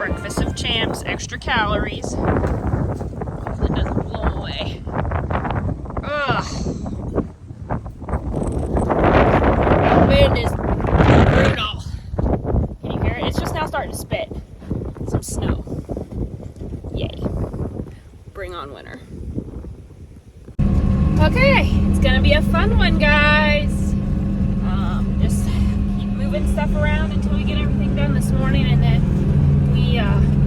breakfast of champs, extra calories. Hopefully it doesn't blow away. Ugh. That wind is brutal. Can you hear it? It's just now starting to spit some snow. Yay. Bring on winter. Okay, it's gonna be a fun one, guys. Just keep moving stuff around until we get everything done this morning, and then we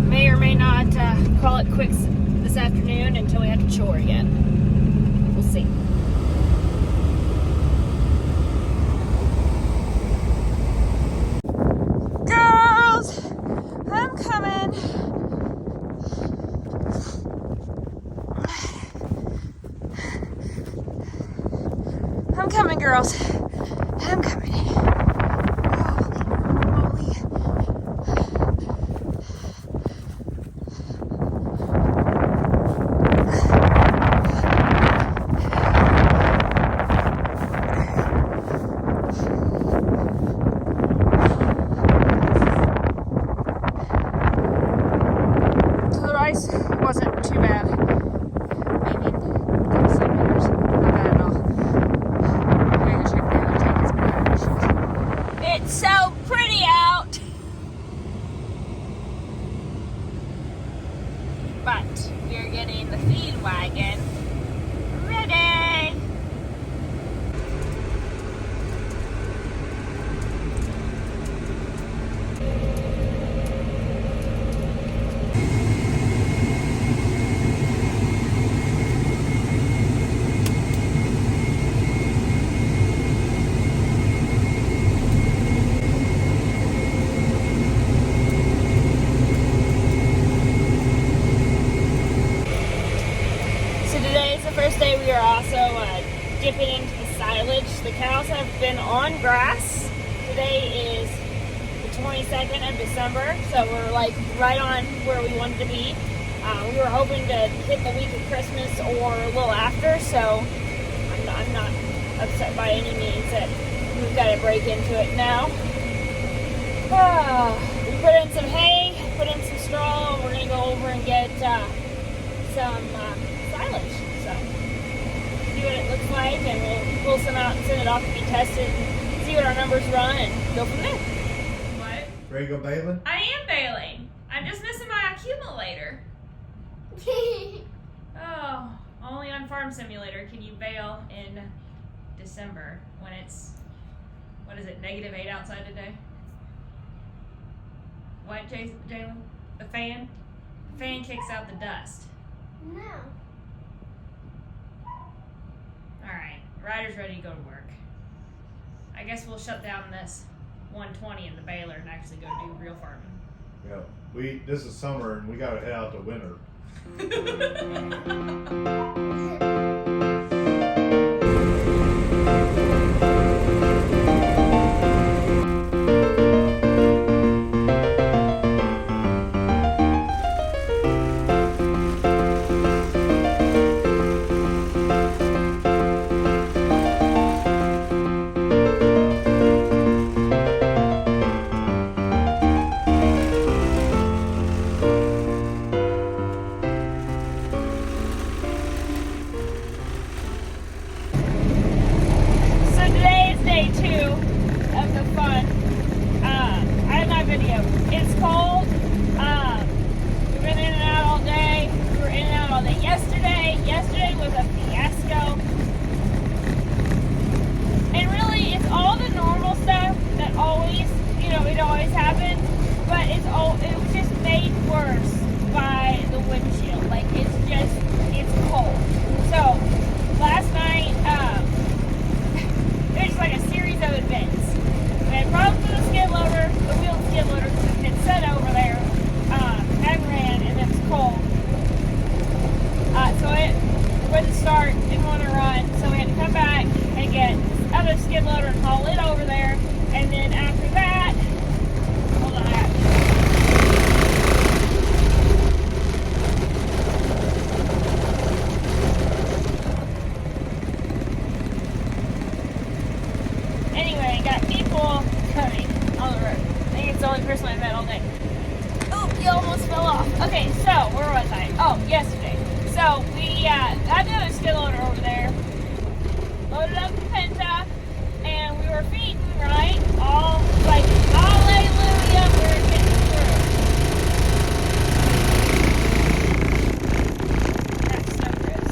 may or may not call it quits this afternoon until we have to chore again. We'll see. Girls, I'm coming. I'm coming, girls. I'm coming. Holy So the rice wasn't too bad. Maybe a couple centimeters. Not bad at all. It's so pretty out. But we're getting the feed wagon ready. First day we are also dipping into the silage. The cows have been on grass. Today is the 22nd of December, so we're like right on where we wanted to be. We were hoping to hit the week of Christmas or a little after, so I'm not upset by any means that we've got to break into it now. We put in some hay, put in some straw, and we're going to go over and get some silage. So, see what it looks like, and we'll pull some out and send it off to be tested and see what our numbers run and go from there. What? Ready to go baling? I am baling. I'm just missing my accumulator. Oh, only on Farm Simulator can you bale in December when it's, what is it, -8 outside today? What, Jalen? The fan? The fan kicks out the dust. No. Alright, Ryder's ready to go to work. I guess we'll shut down this 120 in the baler and actually go do real farming. Yeah. This is summer and we gotta head out to winter. Yesterday was a fiasco. And really, it's all the normal stuff that always, it always happens. But it was just made worse by the windshield. Like, it's cold. So, last night, there's just like a series of events. We had problems with the skid loader, the wheeled skid loader, had set over there, and ran, and it was cold. So it wouldn't start, didn't want to run, so we had to come back and get this other skid loader and haul it over there. And then after that, hold on, anyway, got people coming on the road. I think it's the only person I've met all day. Oh, wheel almost fell off. Okay, so where was I? Oh, yesterday. So we had the other skid loader over there, loaded up the Penta, and we were feeding, right? All like hallelujah, we're getting through. That's so gross.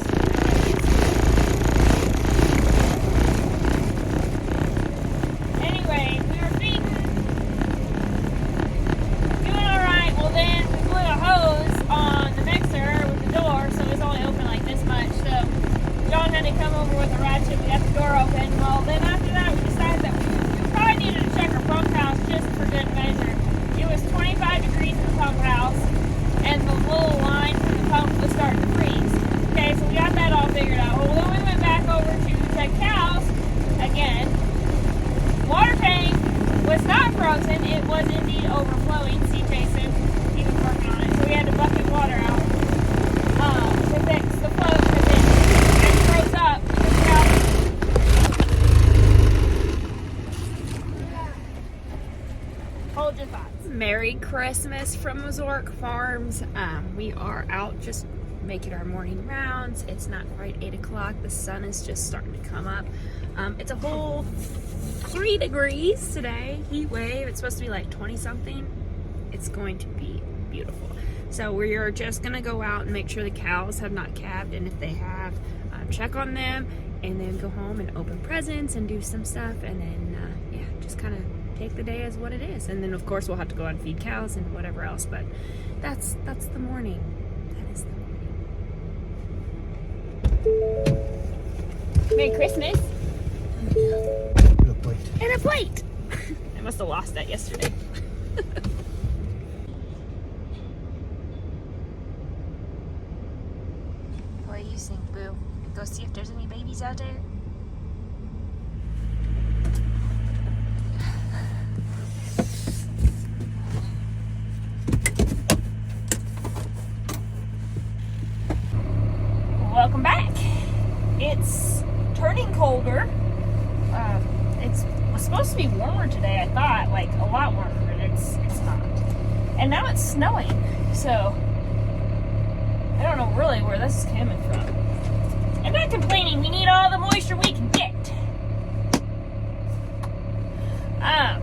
Anyway, we were feeding, doing all right. Well, then we blew a hose on the mixer with the door, so it was only open like this much. So John had to come over with a ratchet. We got the door open. Well, then after that, we decided that we probably needed to check our pump house just for good measure. It was 25 degrees in the pump house, and the little line from the pump was starting to freeze. Okay, so we got that all figured out. Well, then we went back over to check cows again. Water tank was not frozen. It was indeed overflowing. See Jason, he was working on it. So we had to bucket water out to fix the flow because it froze up. Hold your thoughts. Merry Christmas from Wieczorek Farms. We are out just making our morning rounds. It's not quite 8 o'clock. The sun is just starting to come up. It's a whole 3 degrees today, heat wave. It's supposed to be like 20 something. It's going to be beautiful. So we are just gonna go out and make sure the cows have not calved, and if they have, check on them, and then go home and open presents and do some stuff, and then yeah, just kind of take the day as what it is. And then of course we'll have to go out and feed cows and whatever else, but that's the morning. That is the morning. Merry Christmas. And a plate. And a plate. I must have lost that yesterday. What do you think, Boo? Go see if there's any babies out there. Welcome back. It's turning colder. It was supposed to be warmer today, I thought, like a lot warmer, but it's not. And now it's snowing, so I don't know really where this is coming from. I'm not complaining. We need all the moisture we can get. Yeah.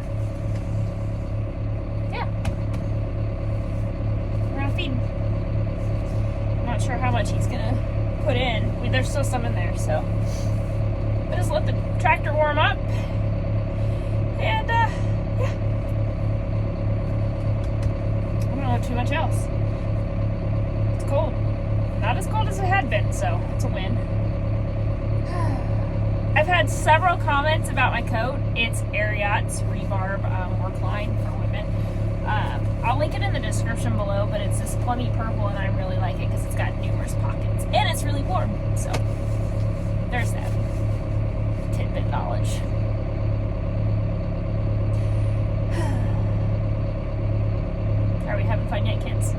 We're gonna feed him. I'm not sure how much he's gonna put in. There's still some in there, so we'll just let the tractor warm up. And yeah. I don't know too much else. It's cold. Not as cold as it had been, so it's a win. I've had several comments about my coat. It's Ariat's rebarb work line for women. I'll link it in the description below, but it's this plummy purple, and I really like it because it's got numerous pockets. And it's really warm, so there's that tidbit knowledge. Are we having fun yet, kids?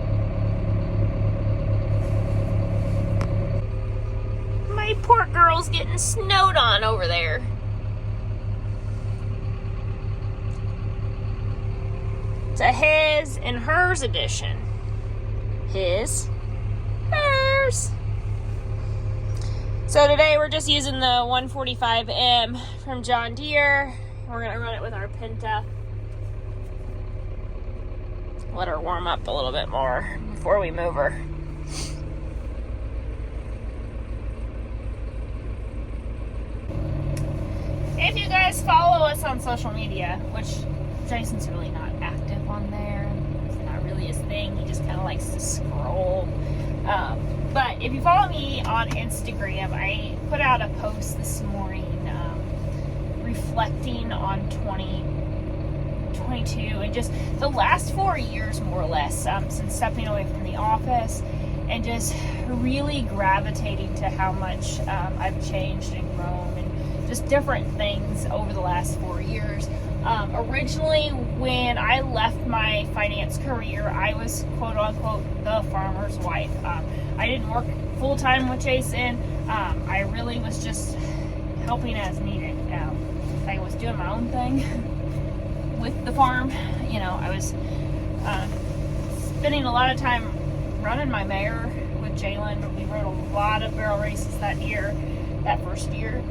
My poor girl's getting snowed on over there. It's a his and hers edition. His, hers. So today we're just using the 145M from John Deere. We're gonna run it with our Penta. Let her warm up a little bit more before we move her. If you guys follow us on social media, which Jason's really not active on there, it's not really his thing, he just kind of likes to scroll. But if you follow me on Instagram, I put out a post this morning reflecting on 2022 and just the last 4 years, more or less, since stepping away from the office, and just really gravitating to how much I've changed and grown, and just different things over the last 4 years. Originally, when I left my finance career, I was quote unquote the farmer's wife. I didn't work full time with Jason. I really was just helping as needed. I was doing my own thing with the farm. You know, I was spending a lot of time running my mare with Jalen. We rode a lot of barrel races that year, that first year.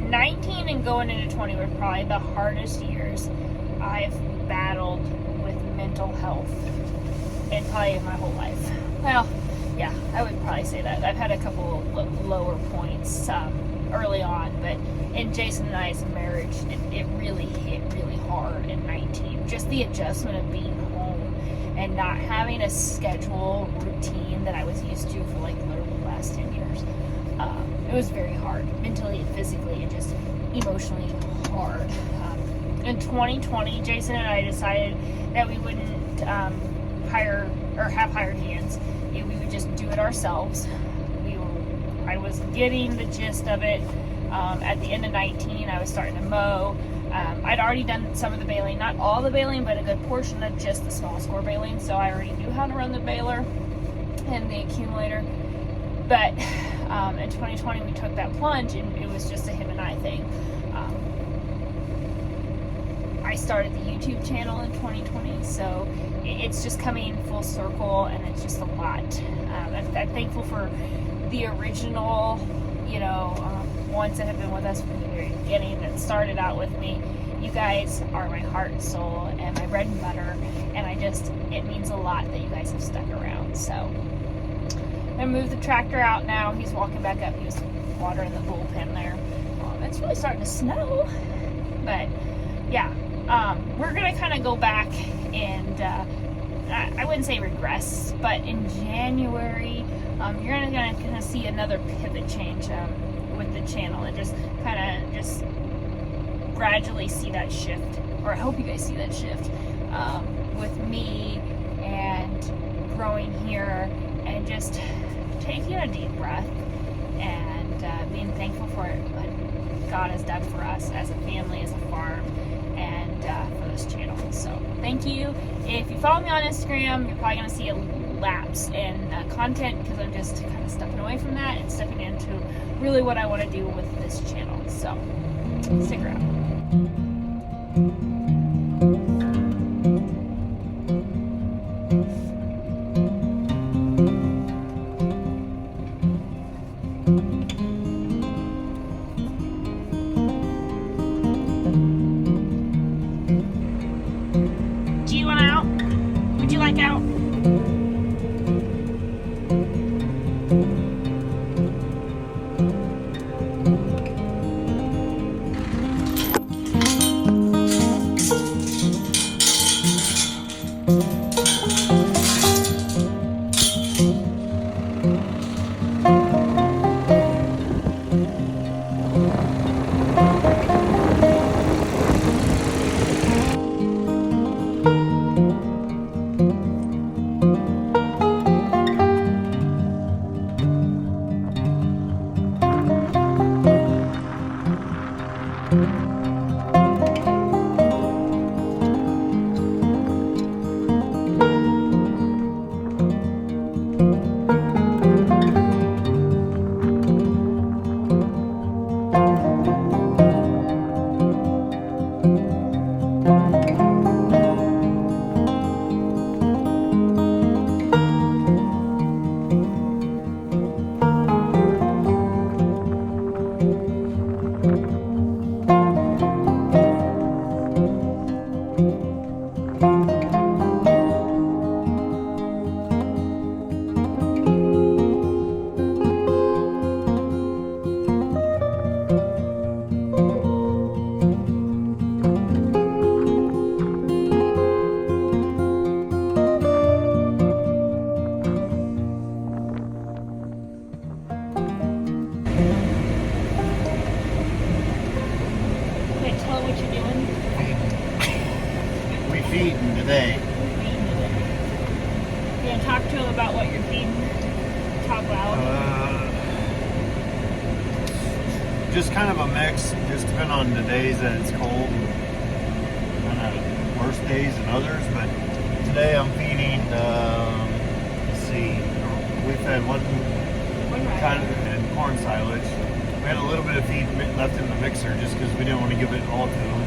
19 and going into 20 were probably the hardest years I've battled with mental health in probably my whole life. Well, yeah, I would probably say that. I've had a couple lower points early on, but in Jason and I's marriage, it really hit really hard in 19. Just the adjustment of being home and not having a schedule routine that I was used to for like literally the last 10 years. It was very hard, mentally and physically, and just emotionally hard. In 2020, Jason and I decided that we wouldn't hire or have hired hands. We would just do it ourselves. I was getting the gist of it. At the end of 19, I was starting to mow. I'd already done some of the baling, not all the baling, but a good portion of just the small score baling. So I already knew how to run the baler and the accumulator. But in 2020, we took that plunge, and it was just a him and I thing. I started the YouTube channel in 2020, so it's just coming full circle, and it's just a lot. I'm thankful for the original, ones that have been with us from the very beginning, that started out with me. You guys are my heart and soul and my bread and butter, and it means a lot that you guys have stuck around. So I moved the tractor out now. He's walking back up. He was watering the bullpen there. It's really starting to snow, but yeah, we're gonna kind of go back and I wouldn't say regress, but in January, you're gonna see another pivot change with the channel, and just gradually see that shift, or I hope you guys see that shift with me and growing here, and just taking a deep breath and being thankful for what God has done for us as a family, as a farm, and for this channel. So thank you. If you follow me on Instagram, you're probably going to see a lapse in content, because I'm just kind of stepping away from that and stepping into really what I want to do with this channel. So stick around. Out. feeding today. You gonna talk to him about what you're feeding? Talk loud. Just kind of a mix, just depending on the days that it's cold. Kind of worse days than others, but today I'm feeding, let's see, we've had one kind of and corn silage. We had a little bit of feed left in the mixer just because we didn't want to give it all to them.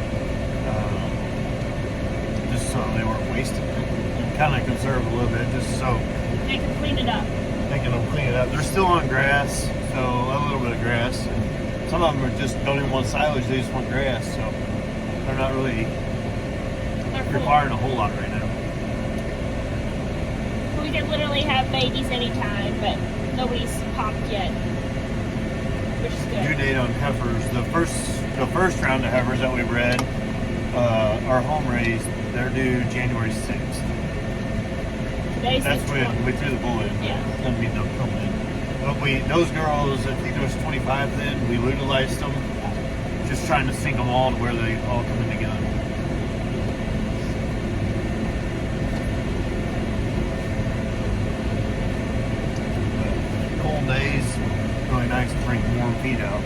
Just so they weren't wasting it. Kind of conserve a little bit just so they can clean it up. Making them clean it up. They're still on grass, so a little bit of grass. And some of them are just don't even want silage, they just want grass. So they're not really requiring a whole lot right now. We could literally have babies anytime, but nobody's popped yet, which is good. Due date on heifers. The first round of heifers that we bred are home raised. They're due January 6th. That's when we threw the bull in. Yeah. Doesn't mean they'll come in. But those girls, I think there was 25 then, we utilized them. Just trying to sync them all to where they all come in together. But cold days, really nice to bring warm feed out.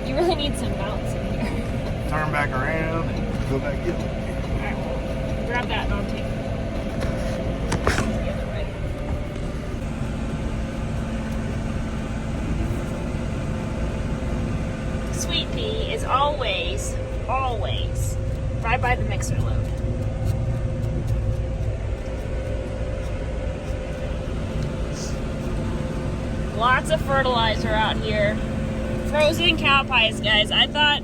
You really need some mounts in here. Turn back around and go back in. Alright, well, grab that and I'll take the other way. Sweet Pea is always right by the mixer load. Lots of fertilizer out here. Frozen cow pies, guys. I thought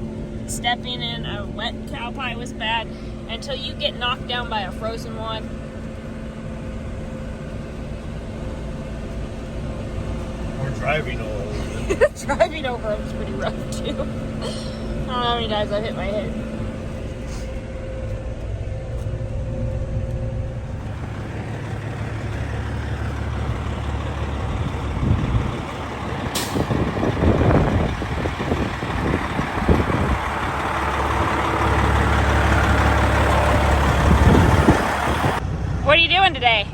stepping in a wet cow pie was bad until you get knocked down by a frozen one. We're driving over them. Driving over them is pretty rough too. I don't know how many times I've hit my head. What are you doing today?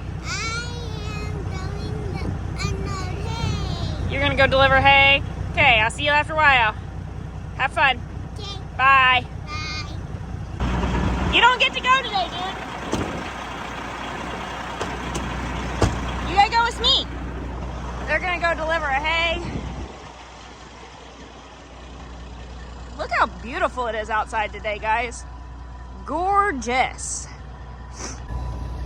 You're gonna go deliver hay? Okay, I'll see you after a while. Have fun. Okay. Bye. Bye. You don't get to go today, dude. You gotta go with me. They're gonna go deliver a hay. Look how beautiful it is outside today, guys. Gorgeous.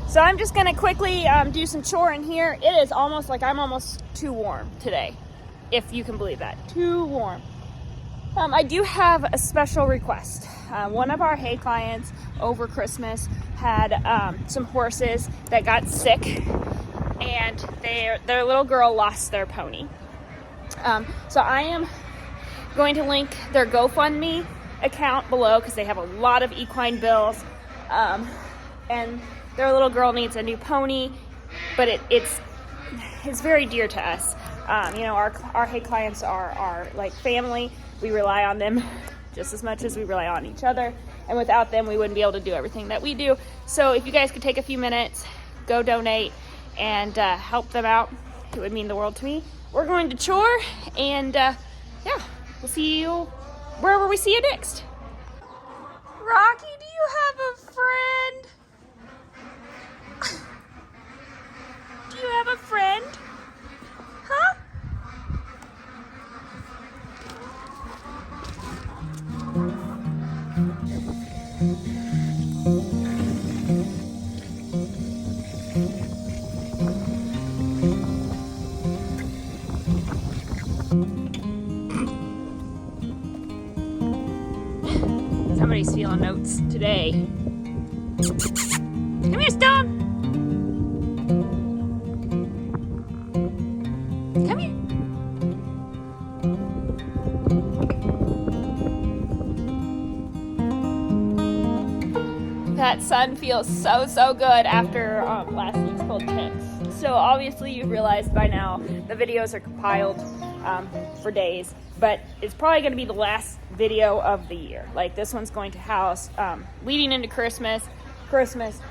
So I'm just gonna quickly do some chore in here. It is almost like I'm almost too warm today, if you can believe that. Too warm. I do have a special request. One of our hay clients over Christmas had some horses that got sick, and their little girl lost their pony. So I am going to link their GoFundMe account below because they have a lot of equine bills, and their little girl needs a new pony, but it's very dear to us. You know, our hay clients are like family. We rely on them just as much as we rely on each other, and without them we wouldn't be able to do everything that we do. So if you guys could take a few minutes, go donate and help them out, it would mean the world to me. We're going to chore, and yeah, we'll see you wherever we see you next. Rocky, do you have a friend? Do you have a friend? Huh? Somebody's feeling notes today. Come here, Stone. Come here. That sun feels so good after last week's cold temps. So obviously you've realized by now the videos are compiled for days, but it's probably going to be the last video of the year. Like this one's going to house leading into Christmas,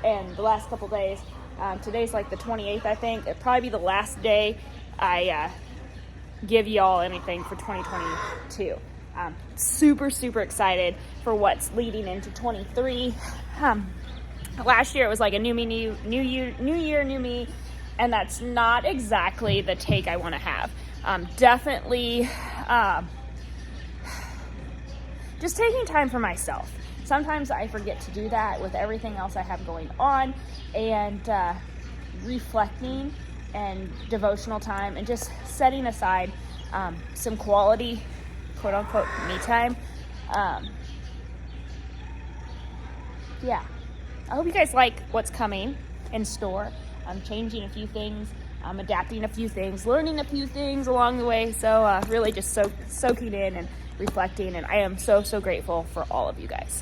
and the last couple days. Today's like the 28th, I think. It'll probably be the last day I give y'all anything for 2022. Super, super excited for what's leading into 23. Last year it was like a new me, new year, new me, and that's not exactly the take I want to have. Definitely just taking time for myself. Sometimes I forget to do that with everything else I have going on, and reflecting and devotional time and just setting aside some quality, quote unquote, me time. Yeah, I hope you guys like what's coming in store. I'm changing a few things, I'm adapting a few things, learning a few things along the way. So really just soaking in and reflecting, and I am so, so grateful for all of you guys.